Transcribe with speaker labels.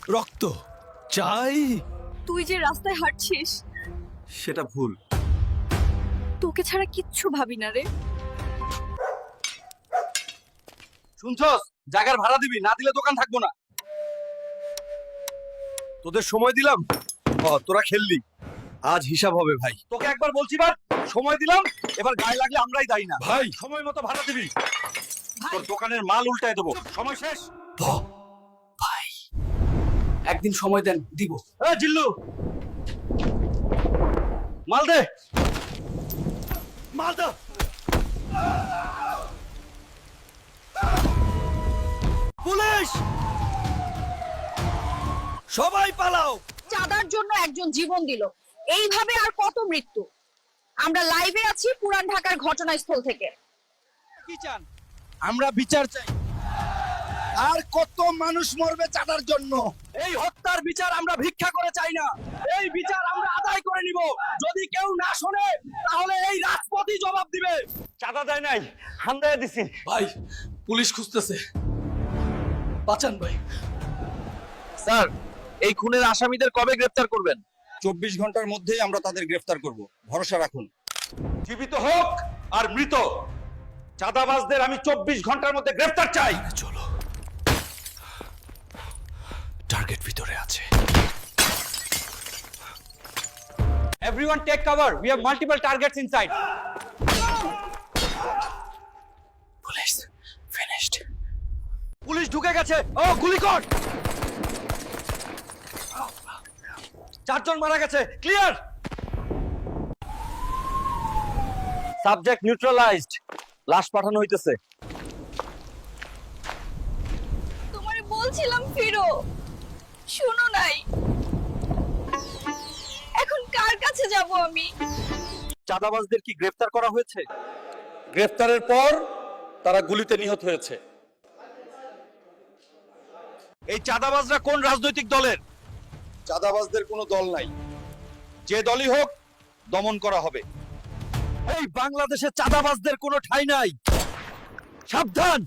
Speaker 1: রক্ত চাই।
Speaker 2: তুই যে রাস্তায় হাঁটছিস,
Speaker 1: সেটা ভুল।
Speaker 2: তোকে ছাড়া কিচ্ছু ভাবি না রে।
Speaker 1: শুনছস? জায়গার ভাড়া দিবি, না দিলে দোকান থাকবো না। তোদের সময় দিলাম, তোরা খেললি, আজ হিসাব হবে ভাই। তোকে একবার বলছি, বার সময় দিলাম, এবার গায়ে লাগলে আমরাই দায়ী না ভাই। সময় মতো ভাড়া দিবি, তোর দোকানের মাল উল্টায় দেবো। সময় শেষ ভাই, একদিন সময় দেন, দিব। জিল্লু, মাল দে, মাল দে। পুলিশ, সবাই পালাও।
Speaker 2: চাঁদার জন্য একজন জীবন দিল, এইভাবে আর কত মৃত্যু। আমরা লাইভে আছি পুরান ঢাকার ঘটনাস্থল থেকে।
Speaker 1: কি চান? আমরা বিচার চাই। আর কত মানুষ মরবে চাঁদার জন্য? এই হত্যার বিচার আমরা ভিক্ষা করে চাই না, এই বিচার আমরা আদায় করে নিব। যদি কেউ না শোনে তাহলে এই রাজপথই জবাব দিবে। চাঁদা দেয় নাই, হান্দায় দিছি। ভাই, পুলিশ খুঁজতেছে, বাঁচান ভাই। স্যার, এই খুনের আসামিদের কবে গ্রেফতার করবেন?
Speaker 3: 24 ঘন্টার মধ্যেই আমরা তাদের গ্রেফতার করব, ভরসা রাখুন।
Speaker 1: জীবিত হোক আর মৃত, চাঁদাবাজদের আমি 24 ঘন্টার মধ্যে গ্রেফতার চাই। চলো, টার্গেট ভিতরে আছে।
Speaker 4: Everyone take cover. We have multiple targets inside.
Speaker 1: Police finished. Police ঢুকে গেছে। ও, গুলি কর। 4 জন মারা গেছে। ক্লিয়ার। Subject neutralised. লাশ পাঠানো হইতেছে।
Speaker 2: তোমারে বলছিলাম ফিরো, শুনো নাই। এখন কার কাছে যাব আমি?
Speaker 1: চাঁদাবাজদের কি গ্রেফতার করা হয়েছে? গ্রেফতারের পর তারা গুলিতে নিহত হয়েছে। এই চাঁদাবাজরা কোন রাজনৈতিক দলের?
Speaker 3: চাঁদাবাজদের কোনো দল নাই,
Speaker 1: যে দলই হোক দমন করা হবে। এই বাংলাদেশে চাঁদাবাজদের কোনো ঠাঁই নাই। সাবধান।